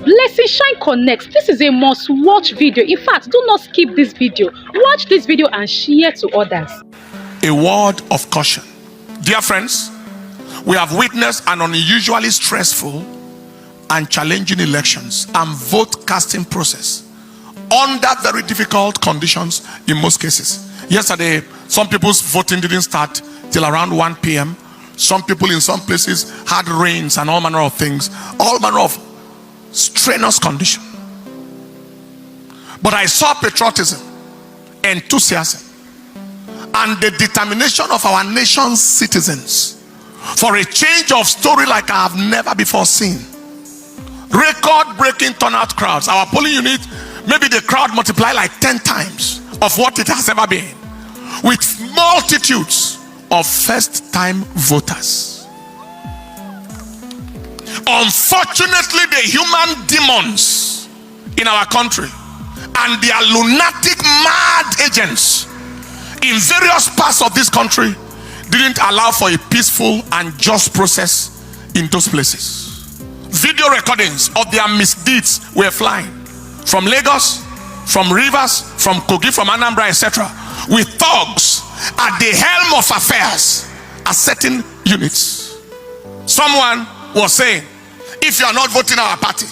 Blessing Shine Connect. This is a must-watch video. In fact, do not skip this video. Watch this video and share to others. A word of caution. Dear friends, we have witnessed an unusually stressful and challenging elections and vote casting process under very difficult conditions in most cases. Yesterday, some people's voting didn't start till around 1 p.m. Some people in some places had rains and all manner of things, all manner of strenuous condition. But I saw patriotism, enthusiasm, and the determination of our nation's citizens for a change of story like I have never before seen. Record-breaking turnout crowds. Our polling unit, maybe the crowd multiply like 10 times of what it has ever been, with multitudes of first-time voters. Unfortunately, the human demons in our country and their lunatic mad agents in various parts of this country didn't allow for a peaceful and just process in those places. Video recordings of their misdeeds were flying from Lagos, from Rivers, from Kogi, from Anambra, etc., with thugs at the helm of affairs at certain units. Someone was saying, if you are not voting our party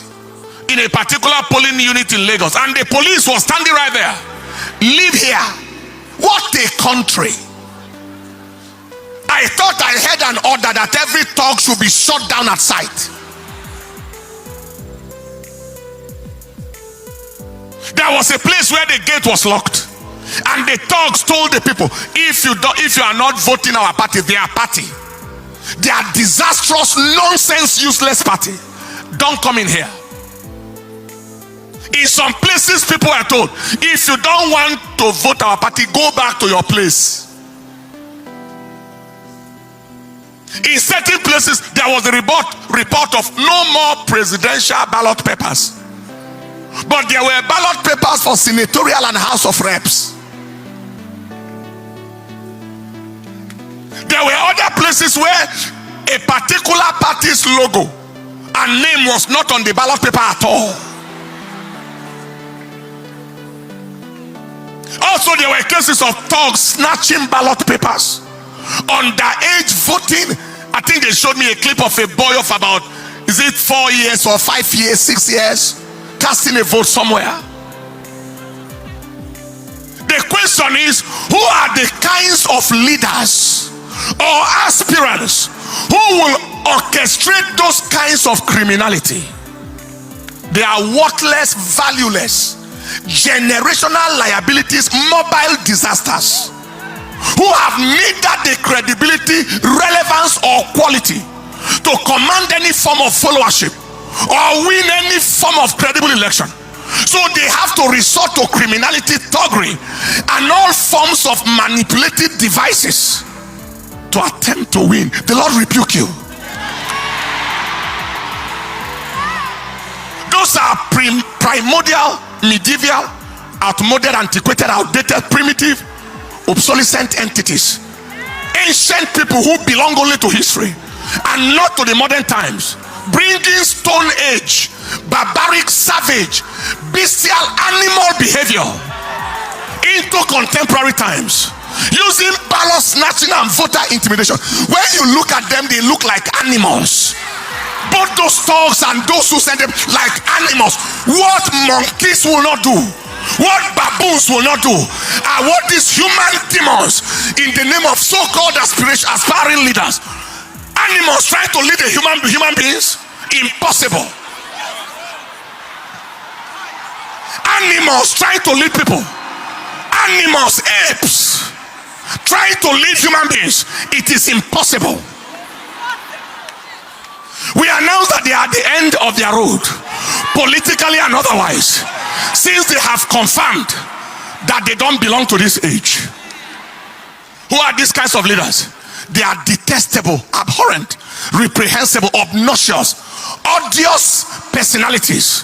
in a particular polling unit in Lagos, and the police was standing right there, leave here. What a country. I thought I had an order that every thug should be shot down at sight. There was a place where the gate was locked, and the thugs told the people, if you are not voting our party, their party, their disastrous, nonsense, useless party, don't come in here. In some places, people are told, if you don't want to vote our party, go back to your place. In certain places, there was a report of no more presidential ballot papers, but there were ballot papers for senatorial and House of Reps. There were other places where a particular party's logo and name was not on the ballot paper at all. Also, there were cases of thugs snatching ballot papers. Underage voting. I think they showed me a clip of a boy of about, is it 4 years or 5 years, 6 years, casting a vote somewhere. The question is, who are the kinds of leaders or aspirants who will orchestrate those kinds of criminality? They are worthless, valueless, generational liabilities, mobile disasters, who have neither the credibility, relevance, or quality to command any form of followership or win any form of credible election. So they have to resort to criminality, thuggery, and all forms of manipulative devices to attempt to win. The Lord rebuke you. Those are primordial, medieval, outmoded, antiquated, outdated, primitive, obsolescent entities. Ancient people who belong only to history and not to the modern times, bringing stone age, barbaric, savage, bestial, animal behavior into contemporary times, using ballot snatching and voter intimidation. When you look at them, they look like animals. Both those thugs and those who send them like animals. What monkeys will not do, what baboons will not do, are what these human demons in the name of so-called aspiring leaders, animals trying to lead human beings. Impossible. Animals trying to lead people. Animals, apes trying to lead human beings. It is impossible. We announce that they are at the end of their road, politically and otherwise, since they have confirmed that they don't belong to this age. Who are these kinds of leaders? They are detestable, abhorrent, reprehensible, obnoxious, odious personalities,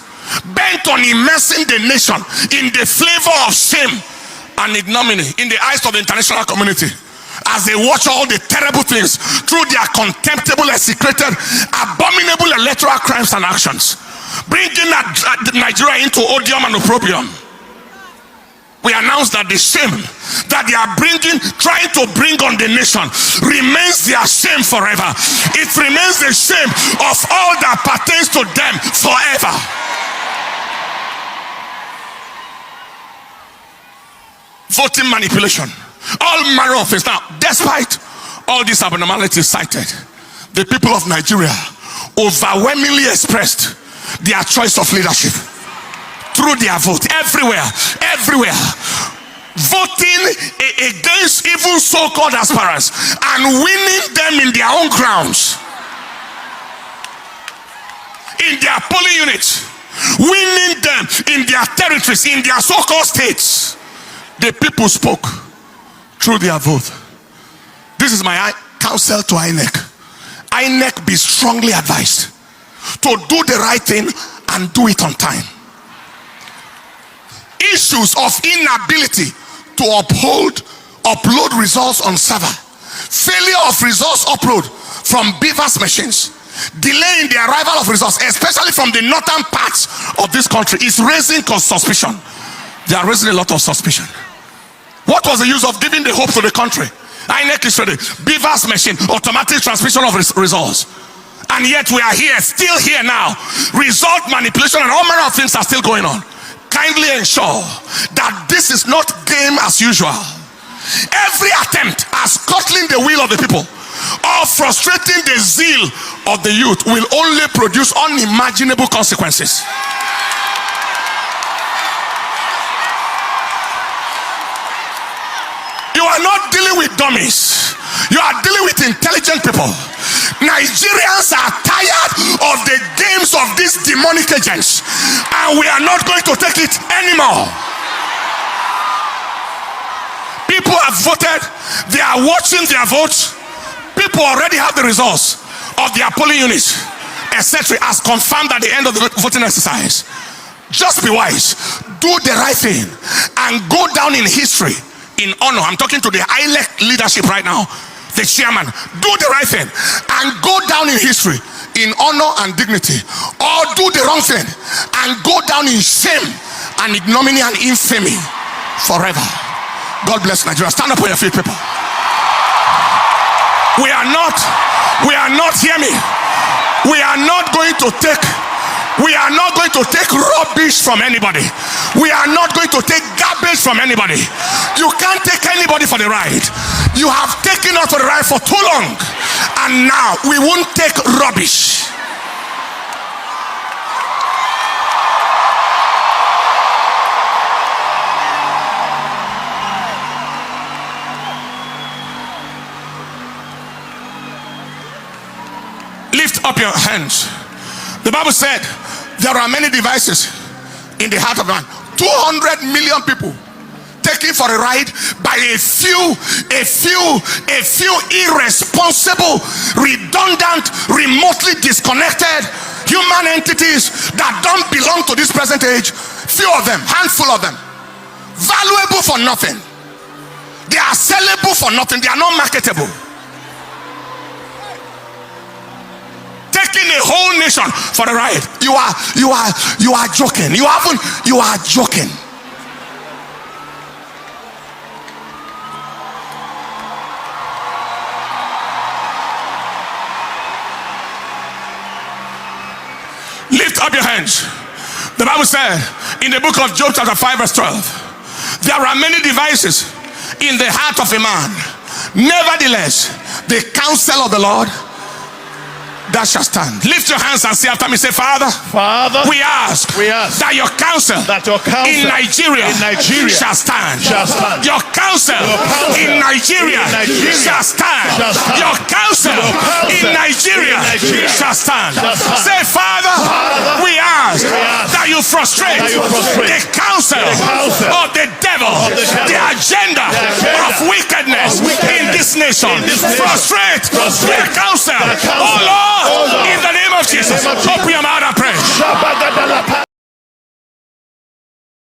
bent on immersing the nation in the flavor of shame and ignominy in the eyes of the international community, as they watch all the terrible things through their contemptible, execrated, abominable electoral crimes and actions. bringing Nigeria into odium and opprobrium. We announced that the shame that they are trying to bring on the nation remains their shame forever. It remains the shame of all that pertains to them forever. Voting manipulation, all manner of things. Now, despite all these abnormalities cited, the people of Nigeria overwhelmingly expressed their choice of leadership through their vote. Everywhere voting against even so-called aspirants and winning them in their own grounds, in their polling units, winning them in their territories, in their so-called states. The people spoke through their vote. This is my counsel to INEC. INEC, be strongly advised to do the right thing and do it on time. Issues of inability to upload results on server, failure of results upload from beavers machines, delay in the arrival of results, especially from the northern parts of this country, is raising suspicion. They are raising a lot of suspicion. What was the use of giving the hope to the country? INEC is ready. Beavers machine, automatic transmission of results. And yet we are here, still here now. Result manipulation and all manner of things are still going on. Kindly ensure that this is not game as usual. Every attempt at scuttling the will of the people or frustrating the zeal of the youth will only produce unimaginable consequences. You are not dealing with dummies. You are dealing with intelligent people. Nigerians are tired of the games of these demonic agents, and we are not going to take it anymore. People have voted. They are watching their votes. People already have the results of their polling units, etc., as confirmed at the end of the voting exercise. Just be wise. Do the right thing and go down in history in honor. I'm talking to the INEC leadership right now, the chairman. Do the right thing and go down in history in honor and dignity, or do the wrong thing and go down in shame and ignominy and infamy forever. God bless Nigeria. Stand up on your feet, people. We are not, hear me, we are not going to take rubbish from anybody. We are not going to take garbage from anybody. You can't take anybody for the ride. You have taken us for the ride for too long, and now we won't take rubbish. Lift up your hands. The Bible said there are many devices in the heart of man. 200 million people taken for a ride by a few irresponsible, redundant, remotely disconnected human entities that don't belong to this present age. Few of them, handful of them, valuable for nothing. They are sellable for nothing. They are not marketable. Taking a whole nation for a ride. You are joking. You are joking. Lift up your hands. The Bible said in the book of Job chapter 5 verse 12, there are many devices in the heart of a man. Nevertheless, the counsel of the Lord that shall stand. Lift your hands and say after me, say, Father, we ask that your counsel in Nigeria shall stand. Your counsel in Nigeria shall stand. Your counsel in Nigeria shall stand. Say, Father, we ask that you frustrate the counsel of the devil, the agenda of wickedness in this nation. Frustrate their counsel, oh Lord, in the name of Jesus. Open your mouth and pray.